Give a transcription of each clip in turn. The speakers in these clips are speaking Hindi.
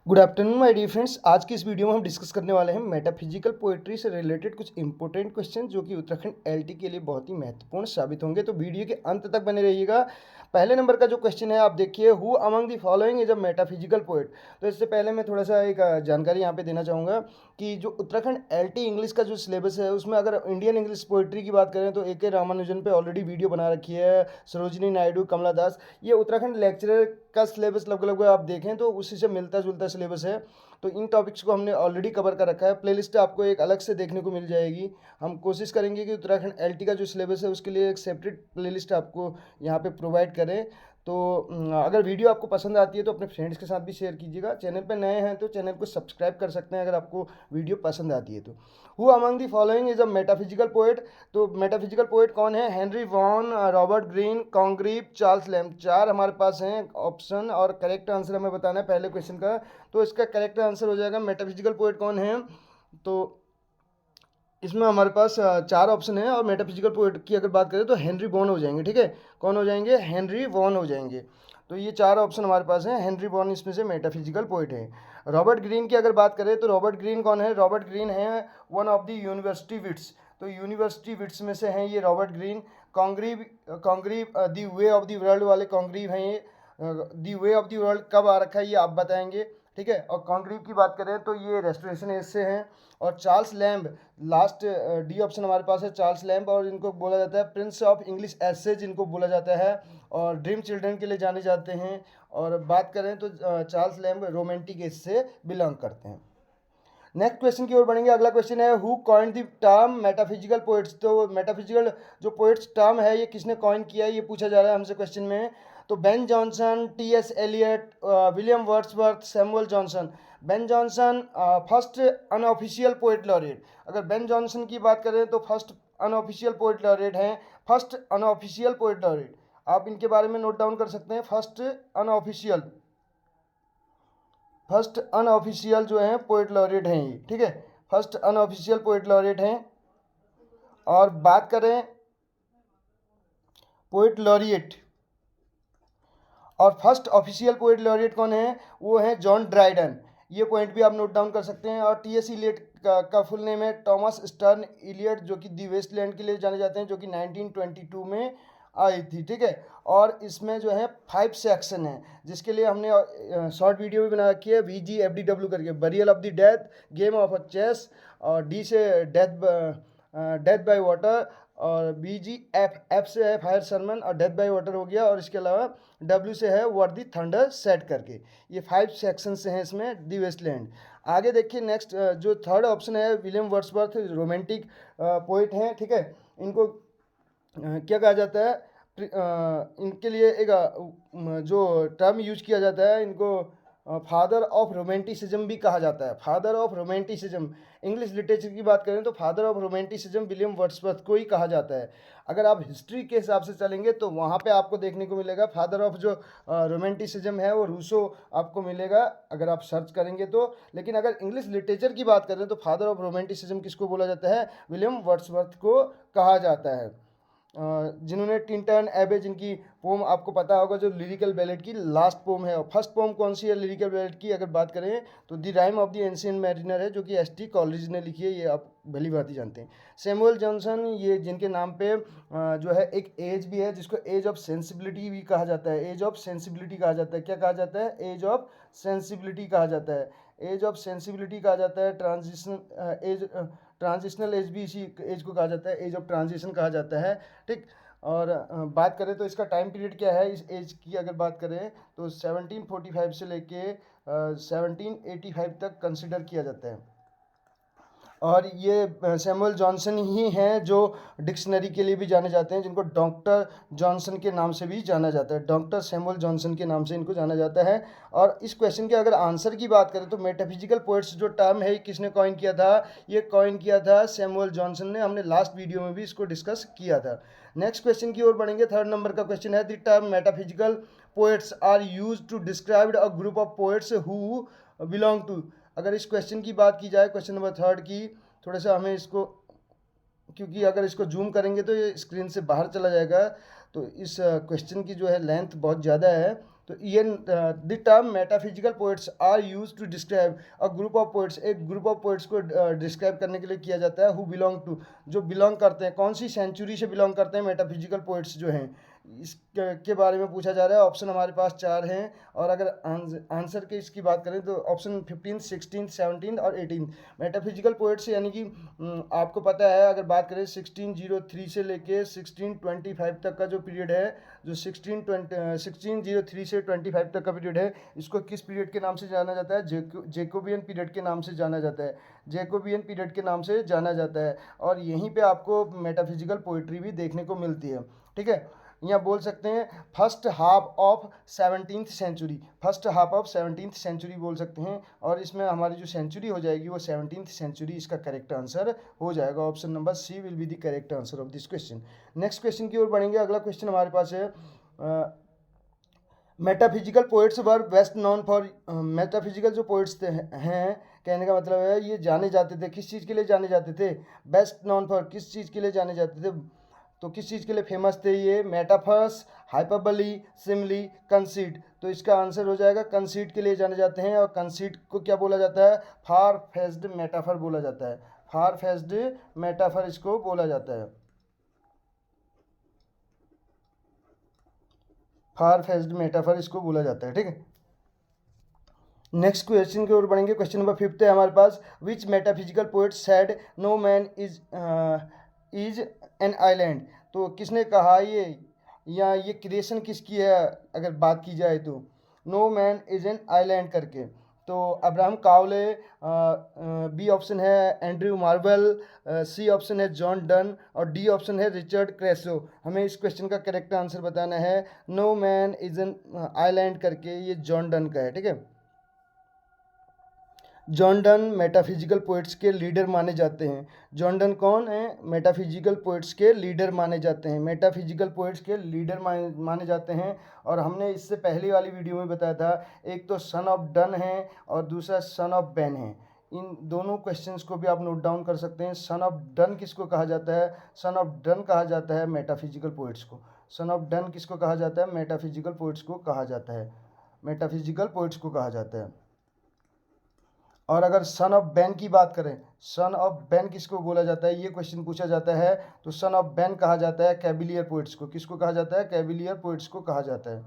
Good afternoon my dear friends. आज की इस वीडियो में हम डिस्कस करने वाले हैं मेटाफिजिकल पोएट्री से रिलेटेड कुछ इंपॉर्टेंट क्वेश्चन जो कि उत्तराखंड एलटी के लिए बहुत ही महत्वपूर्ण साबित होंगे। तो वीडियो के अंत तक बने रहिएगा। पहले नंबर का जो क्वेश्चन है आप देखिए, who among the following is a metaphysical poet. तो इससे पहले मैं थोड़ा सा एक जानकारी यहाँ पे देना चाहूँगा कि जो उत्तराखंड एलटी इंग्लिश का जो सिलेबस है उसमें अगर इंडियन इंग्लिश पोएट्री की बात करें तो ए रामानुजन पे ऑलरेडी वीडियो बना रखी है, सरोजिनी नायडू, कमला दास। ये उत्तराखंड लेक्चरर का सिलेबस लगभग आप देखें तो उसी से मिलता जुलता सिलेबस है। तो इन टॉपिक्स को हमने ऑलरेडी कवर कर रखा है। प्लेलिस्ट आपको एक अलग से देखने को मिल जाएगी। हम कोशिश करेंगे कि उत्तराखंड एलटी का जो सिलेबस है उसके लिए एक सेपरेट प्लेलिस्ट आपको यहाँ पे प्रोवाइड करें। तो अगर वीडियो आपको पसंद आती है तो अपने फ्रेंड्स के साथ भी शेयर कीजिएगा। चैनल पर नए हैं तो चैनल को सब्सक्राइब कर सकते हैं अगर आपको वीडियो पसंद आती है तो। Who among the following is a metaphysical poet. तो मेटाफिजिकल पोएट कौन है? Henry Vaughan, Robert Greene, Congreve, Charles Lamb. चार हमारे पास हैं ऑप्शन और करेक्ट आंसर हमें बताना है पहले क्वेश्चन का। तो इसका करेक्ट आंसर हो जाएगा मेटाफिजिकल पोएट कौन है। तो इसमें हमारे पास चार ऑप्शन है और मेटाफिजिकल पोएट की अगर बात करें तो हेनरी वॉन हो जाएंगे। ठीक है, कौन हो जाएंगे? हेनरी वॉन हो जाएंगे। तो ये चार ऑप्शन हमारे पास हैं, हेनरी वॉन इसमें से मेटाफिजिकल पोएट है। रॉबर्ट ग्रीन की अगर बात करें तो रॉबर्ट ग्रीन कौन है? रॉबर्ट ग्रीन है one of the university wits. तो यूनिवर्सिटी विट्स में से हैं ये Robert Greene. Congreve, Congreve the way of the world वाले कॉन्ग्रीव हैं ये। The way of the world कब आ रखा है ये आप बताएंगे। ठीक है, और कॉन्ग्रीव की बात करें तो ये रेस्टोरेशन एज से हैं। और Charles lamb, last D option हमारे पास है चार्ल्स लैम्ब, और इनको बोला जाता है प्रिंस ऑफ इंग्लिश एसेज इनको बोला जाता है, और ड्रीम चिल्ड्रन के लिए जाने जाते हैं। और बात करें तो चार्ल्स लैम्ब रोमांटिक एज से बिलोंग करते हैं। नेक्स्ट क्वेश्चन की ओर बढ़ेंगे। अगला क्वेश्चन है who coined the term metaphysical poets. तो मेटाफिजिकल जो पोएट्स टर्म है ये किसने कॉइन किया है ये पूछा जा रहा है हमसे क्वेश्चन में। तो Ben Jonson, T S. Eliot, William Wordsworth, Samuel Johnson. Ben Jonson first unofficial poet laureate. अगर बेन जॉनसन की बात करें तो फर्स्ट अनऑफिशियल पोएट लॉरेट हैं। फर्स्ट अनऑफिशियल पोएट लॉरेट आप इनके बारे में नोट डाउन कर सकते हैं। फर्स्ट अनऑफिशियल जो है पोएट लॉरेट हैं ये। ठीक है, फर्स्ट अनऑफिशियल पोएट लॉरेट हैं। और बात करें पोएट लॉरिएट, और फर्स्ट ऑफिशियल पोएट लॉरिएट कौन है? वो है जॉन ड्राइडन। ये पॉइंट भी आप नोट डाउन कर सकते हैं। और टी.एस. इलियट का फुल नेम है टॉमस स्टर्न इलियट, जो कि दी वेस्टलैंड के लिए जाने जाते हैं, जो कि 1922 में आई थी। ठीक है, और इसमें जो है 5 सेक्शन है जिसके लिए हमने शॉर्ट वीडियो भी बना रखी है, VGFDW करके। Burial of the death, game of a chess, और डी से डेथ बाय वाटर, और BGF से है फायर सरमन और डेथ बाय वाटर हो गया, और इसके अलावा W से है व्हाट दी थंडर सेट करके। ये 5 सेक्शन से हैं इसमें दी वेस्टलैंड। आगे देखिए नेक्स्ट जो थर्ड ऑप्शन है विलियम वर्ड्सवर्थ, रोमांटिक पोइट हैं। ठीक है, इनको क्या कहा जाता है? इनके लिए एक जो टर्म यूज किया जाता है इनको फादर ऑफ रोमांटिसिज्म भी कहा जाता है। Father of romanticism, English literature की बात करें तो father of romanticism William Wordsworth को ही कहा जाता है। अगर आप हिस्ट्री के हिसाब से चलेंगे तो वहाँ पे आपको देखने को मिलेगा फादर ऑफ जो रोमांटिसिज्म है वो रूसो आपको मिलेगा अगर आप सर्च करेंगे तो। लेकिन अगर इंग्लिश लिटरेचर की बात करें तो फादर ऑफ रोमांटिसिज्म किसको बोला जाता है? विलियम वर्ड्सवर्थ को कहा जाता है, जिन्होंने टिंटन एबे, जिनकी पोम आपको पता होगा जो लिरिकल बैलेट की लास्ट पोम है। और फर्स्ट पोम कौन सी है लिरिकल बैलेट की अगर बात करें तो the rhyme of the ancient mariner है, जो कि एस टी कॉलेज ने लिखी है, ये आप भली भांति जानते हैं। सैमुअल जॉनसन, ये जिनके नाम पे जो है एक एज भी है जिसको एज ऑफ सेंसिबिलिटी भी कहा जाता है। एज ऑफ सेंसिबिलिटी कहा जाता है। क्या कहा जाता है? एज ऑफ सेंसिबिलिटी कहा जाता है। एज ऑफ सेंसिबिलिटी कहा जाता है। ट्रांजिशनल एज भी इसी एज को कहा जाता है, एज ऑफ ट्रांजिशन कहा जाता है। ठीक, और बात करें तो इसका टाइम पीरियड क्या है इस एज की अगर बात करें तो 1745 से लेके 1785 तक कंसिडर किया जाता है। और ये सैमुअल जॉनसन ही हैं जो डिक्शनरी के लिए भी जाने जाते हैं, जिनको डॉक्टर जॉनसन के नाम से भी जाना जाता है। डॉक्टर सैमुअल जॉनसन के नाम से इनको जाना जाता है। और इस क्वेश्चन के अगर आंसर की बात करें तो मेटाफिजिकल पोएट्स जो टर्म है किसने कॉइन किया था? ये कॉइन किया था सैमुअल जॉनसन ने। हमने लास्ट वीडियो में भी इसको डिस्कस किया था। नेक्स्ट क्वेश्चन की ओर बढ़ेंगे। थर्ड नंबर का क्वेश्चन है the term metaphysical poets are use to describe a group of poets who belong to. अगर इस क्वेश्चन की बात की जाए, क्वेश्चन नंबर थर्ड की, थोड़ा सा हमें इसको, क्योंकि अगर इसको जूम करेंगे तो ये स्क्रीन से बाहर चला जाएगा, तो इस क्वेश्चन की जो है लेंथ बहुत ज़्यादा है, तो ये the term metaphysical poets are use to describe a group of poets, एक ग्रुप ऑफ पोइट्स को डिस्क्राइब करने के लिए किया जाता है, हु बिलोंग टू, जो बिलोंग करते हैं, कौन सी सेंचुरी से बिलोंग करते हैं मेटाफिजिकल पोइट्स जो हैं, इसके बारे में पूछा जा रहा है। ऑप्शन हमारे पास 4 हैं, और अगर आंसर के इसकी बात करें तो ऑप्शन 15, 16, 17 और 18 मेटाफिजिकल पोइट्स, यानी कि आपको पता है, अगर बात करें 1603 से लेके 1625 तक का जो पीरियड है, जो 1603 से 25 तक का पीरियड है, इसको किस पीरियड के नाम से जाना जाता है? जैकोबियन पीरियड के नाम से जाना जाता है, जैकोबियन पीरियड के नाम से जाना जाता है। और यहीं पे आपको मेटाफिजिकल पोइट्री भी देखने को मिलती है, ठीक है। यहाँ बोल सकते हैं first half of 17th century, first half of 17th century बोल सकते हैं, और इसमें हमारी जो सेंचुरी हो जाएगी वो 17th सेंचुरी, इसका करेक्ट आंसर हो जाएगा। Option number C will be the correct answer of this question. Next question की ओर बढ़ेंगे। अगला क्वेश्चन हमारे पास है metaphysical poets were best known for, metaphysical जो पोइट्स हैं, कहने का मतलब है ये जाने जाते थे, किस चीज़ के लिए जाने जाते थे? बेस्ट नॉन फॉर, किस चीज़ के लिए जाने जाते थे? तो किस चीज़ के लिए फेमस थे ये? Metaphors, hyperbole, simile, conceit. तो इसका आंसर हो जाएगा कंसीट के लिए जाने जाते हैं, और कंसीट को क्या बोला जाता है? फार फेस्ड मेटाफर बोला जाता है, फार फेस्ड मेटाफर इसको बोला जाता है, फार फेस्ड मेटाफर इसको बोला जाता है, ठीक है। नेक्स्ट क्वेश्चन की ओर बढ़ेंगे। क्वेश्चन नंबर 5 है हमारे पास, which metaphysical poet said no man is an island. तो किसने कहा ये, या ये क्रिएशन किसकी है अगर बात की जाए तो? No man is an island करके। तो अब्राहम कावले, बी ऑप्शन है एंड्रयू मार्वेल, सी ऑप्शन है जॉन डन, और डी ऑप्शन है रिचर्ड क्रेसो। हमें इस क्वेश्चन का करेक्ट आंसर बताना है। No man is an island करके ये जॉन डन का है, ठीक है। जॉन डन मेटाफिजिकल पोइट्स के लीडर माने जाते हैं। जॉन डन कौन है? मेटाफिजिकल पोइट्स के लीडर माने जाते हैं, मेटाफिजिकल पोइट्स के लीडर माने जाते हैं। और हमने इससे पहली वाली वीडियो में बताया था, एक तो सन ऑफ डन है और दूसरा सन ऑफ बेन है। इन दोनों क्वेश्चंस को भी आप नोट डाउन कर सकते हैं। सन ऑफ डन किसको कहा जाता है? सन ऑफ डन कहा जाता है मेटाफिजिकल पोइट्स को। सन ऑफ डन किसको कहा जाता है? मेटाफिजिकल पोइट्स को कहा जाता है, मेटाफिजिकल पोइट्स को कहा जाता है। और अगर सन ऑफ बैन की बात करें, सन ऑफ बैन किसको बोला जाता है, ये क्वेश्चन पूछा जाता है, तो सन ऑफ बैन कहा जाता है कैबिलियर पोइट्स को। किसको कहा जाता है? कैबिलियर पोइट्स को कहा जाता है,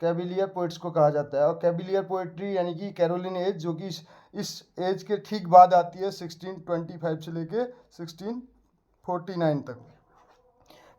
कैबिलियर पोइट्स को कहा जाता है। और कैबिलियर पोइट्री यानी कि कैरोलिन एज, जो कि इस एज के ठीक बाद आती है, 1625 से लेके 1649 तक।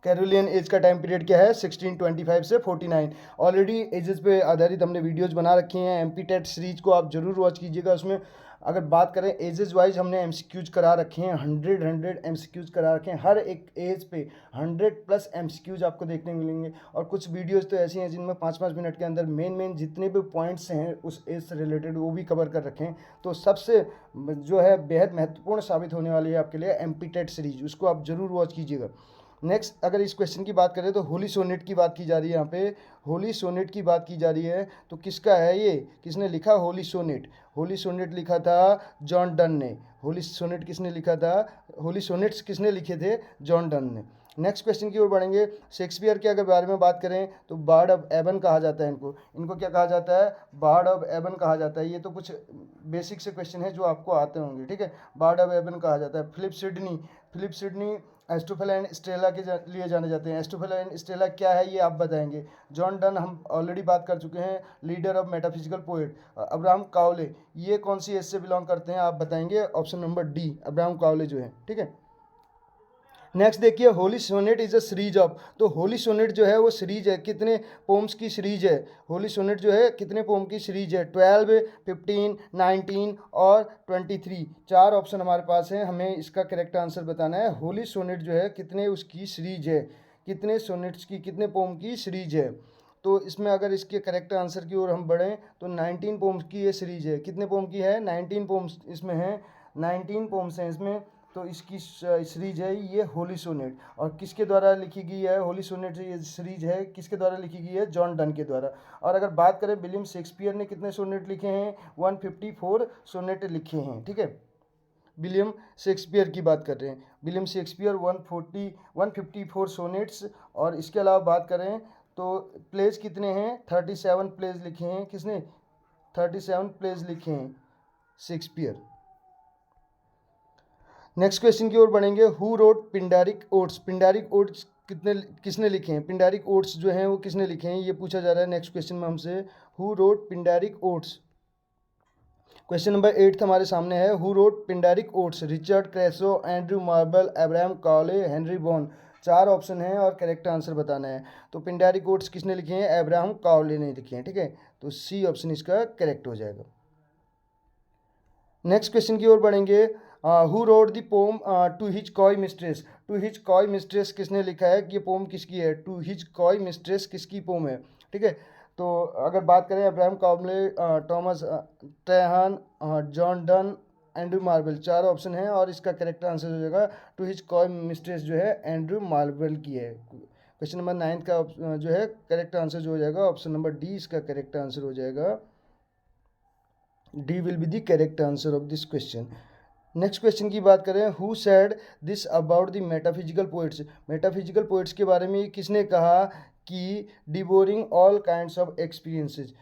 कैरोलियन एज का टाइम पीरियड क्या है? 1625 से 49। ऑलरेडी एजेस पे आधारित हमने वीडियोस बना रखी हैं, एमपी टेट सीरीज को आप जरूर वॉच कीजिएगा। उसमें अगर बात करें एजेस वाइज, हमने एमसीक्यूज करा रखे हैं, 100 एमसीक्यूज करा रखे हैं, हर एक एज पे 100+ एमसीक्यूज आपको देखने मिलेंगे। और कुछ वीडियोस तो ऐसी हैं जिनमें 5-5 मिनट के अंदर मेन जितने भी पॉइंट्स हैं उस एज से रिलेटेड वो भी कवर कर रखे हैं। तो सबसे जो है बेहद महत्वपूर्ण साबित होने वाली है आपके लिए एमपी टेट सीरीज, उसको आप जरूर वॉच कीजिएगा। नेक्स्ट अगर इस क्वेश्चन की बात करें तो होली सोनेट की बात की जा रही है, यहाँ पे होली सोनेट की बात की जा रही है। तो किसका है ये, किसने लिखा होली सोनेट? होली सोनेट लिखा था जॉन डन ने। होली सोनेट किसने लिखा था? होली सोनेट्स किसने लिखे थे? जॉन डन ने। नेक्स्ट क्वेश्चन की ओर बढ़ेंगे। शेक्सपियर के अगर बारे में बात करें तो बार्ड ऑफ एबन कहा जाता है इनको, इनको क्या कहा जाता है? बार्ड ऑफ एबन कहा जाता है। ये तो कुछ बेसिक से क्वेश्चन है जो आपको आते होंगे, ठीक है। बार्ड ऑफ एबन कहा जाता है। फिलिप सिडनी एस्टोफेला एंड स्टेला के लिए जाने जाते हैं। एस्टोफेला एंड स्टेला क्या है ये आप बताएंगे। जॉन डन हम ऑलरेडी बात कर चुके हैं, leader of metaphysical poet. Abraham Cowley ये कौन सी एज से बिलोंग करते हैं आप बताएंगे। Option number D, Abraham Cowley जो है, ठीक है। नेक्स्ट देखिए, holy sonnet is a series of. तो होली सोनेट जो है वो सीरीज है, कितने पोम्स की सीरीज है? होली सोनेट जो है कितने पोम की सीरीज है? 12, 15, 19 और 23। 4 ऑप्शन हमारे पास हैं, हमें इसका करेक्ट आंसर बताना है। होली सोनेट जो है कितने उसकी सीरीज है, कितने सोनेट्स की, कितने पोम की सीरीज है? तो इसमें अगर इसके करेक्ट आंसर की ओर हम बढ़ें तो 19 पोम्स की ये सीरीज है। कितने पोम की है? 19 पोम्स इसमें हैं, 19 पोम्स हैं इसमें। तो इसकी सीरीज है ये होली सोनेट। और किसके द्वारा लिखी गई है होली सोनेट? ये सीरीज है किसके द्वारा लिखी गई है? जॉन डन के द्वारा। और अगर बात करें विलियम शेक्सपियर ने कितने सोनेट लिखे हैं? 154 सोनेट लिखे हैं, ठीक है। विलियम शेक्सपियर की बात कर रहे हैं, विलियम शेक्सपियर 154 सोनेट्स। और इसके अलावा बात करें तो प्लेज कितने हैं? 37 प्लेज लिखे हैं। किसने? 37 प्लेज लिखे हैं शेक्सपियर। नेक्स्ट क्वेश्चन की ओर बढ़ेंगे। Who wrote Pindaric oats? पिंडारिक oats किसने लिखे हैं? पिंडारिक ओट्स जो हैं वो किसने लिखे हैं, ये पूछा जा रहा है नेक्स्ट क्वेश्चन में हमसे। Who wrote Pindaric odes? Question number 8 हमारे सामने है। Who wrote Pindaric odes? Richard Crashaw, Andrew Marvell, Abraham Cowley, Henry Vaughan. 4 option है और करेक्ट आंसर बताना है। तो पिंडारिक ओट्स किसने लिखे हैं? अब्राहम कॉले ने लिखे हैं। ठीक है, तो सी ऑप्शन इसका करेक्ट हो जाएगा। नेक्स्ट क्वेश्चन की ओर बढ़ेंगे। Who wrote the poem to his coy mistress? To his coy mistress किसने लिखा है? कि ये पोम किसकी है? टू हिज कॉय मिस्ट्रेस किसकी पोम है? ठीक है, तो अगर बात करें Abraham Cowley, Thomas Traherne, John Donne, Andrew Marvell, 4 option है और इसका करेक्ट आंसर हो जाएगा टू हिज कॉय मिस्ट्रेस जो है एंड्रू मार्बल की है। क्वेश्चन नंबर 9 का जो है करेक्ट आंसर जो हो जाएगा ऑप्शन नंबर डी इसका करेक्ट आंसर हो जाएगा। D will be the correct answer of this question. Next question की बात करें। Who said this about the metaphysical poets? Metaphysical poets के बारे में किसने कहा कि devouring all kinds of experiences?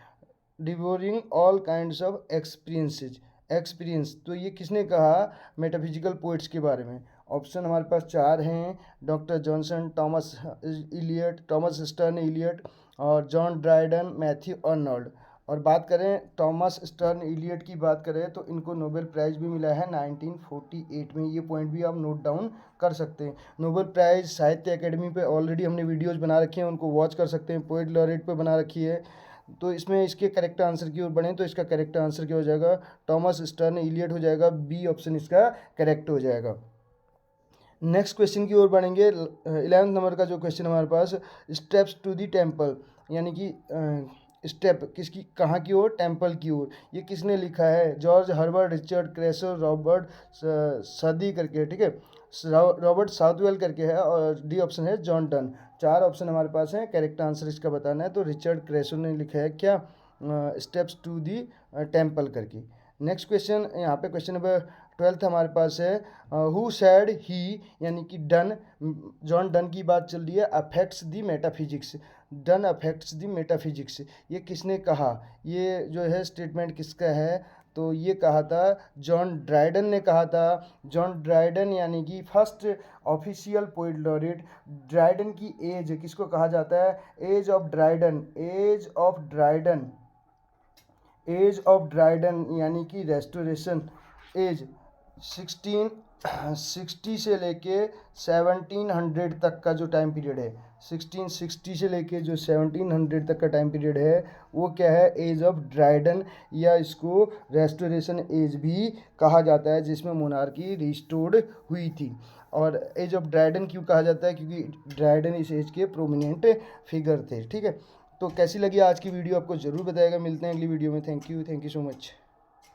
Devouring all kinds of experiences, experience, तो ये किसने कहा मेटाफिजिकल पोइट्स के बारे में? ऑप्शन हमारे पास 4 हैं। Doctor Johnson, Thomas Eliot, Thomas Stearns Eliot और जॉन ड्राइडन, मैथ्यू अर्नोल्ड। और बात करें टॉमस स्टर्न इलियट की बात करें तो इनको नोबेल प्राइज़ भी मिला है 1948 में। ये पॉइंट भी आप नोट डाउन कर सकते हैं। नोबेल प्राइज़ साहित्य एकेडमी पे ऑलरेडी हमने वीडियोज़ बना रखी हैं, उनको वॉच कर सकते हैं। पोएट लॉरेट पे बना रखी है। तो इसमें इसके करेक्ट आंसर की ओर बढ़ें तो इसका करेक्ट आंसर क्या हो जाएगा? टॉमस स्टर्न इलियट हो जाएगा। बी ऑप्शन इसका करेक्ट हो जाएगा। नेक्स्ट क्वेश्चन की ओर बढ़ेंगे। 11th नंबर का जो क्वेश्चन हमारे पास, स्टेप्स टू दी टेम्पल, यानी कि स्टेप किसकी, कहाँ की ओर? टेम्पल की ओर। ये किसने लिखा है? जॉर्ज हर्बर्ट, रिचर्ड क्रेसो, रॉबर्ट सदी करके, ठीक है, रॉबर्ट साउथवेल करके है और डी ऑप्शन है जॉन डन। 4 ऑप्शन हमारे पास हैं, करेक्ट आंसर इसका बताना है। तो रिचर्ड क्रेसो ने लिखा है क्या? स्टेप्स टू दी टेम्पल करके। नेक्स्ट क्वेश्चन यहाँ पे क्वेश्चन नंबर 12 हमारे पास है। हु सैड ही, यानी कि डन, जॉन डन की बात चल रही है, अफेक्ट्स दी मेटाफिजिक्स। डन अफेक्ट्स दी मेटाफिजिक्स, ये किसने कहा? ये जो है स्टेटमेंट किसका है? तो ये कहा था जॉन ड्राइडन ने कहा था। जॉन ड्राइडन यानी कि first official poet laureate. Dryden की एज किसको कहा जाता है? Age of Dryden, age of Dryden, age of Dryden यानी कि रेस्टोरेशन एज 1660 से लेके 1700 तक का जो टाइम पीरियड है, 1660 से लेके जो 1700 तक का टाइम पीरियड है वो क्या है? एज ऑफ ड्राइडन, या इसको रेस्टोरेशन एज भी कहा जाता है, जिसमें मोनार्की रिस्टोर्ड हुई थी। और एज ऑफ ड्राइडन क्यों कहा जाता है? क्योंकि ड्राइडन इस एज के प्रोमिनेंट फिगर थे। ठीक है, तो कैसी लगी आज की वीडियो आपको ज़रूर बताएगा। मिलते हैं अगली वीडियो में। Thank you so much.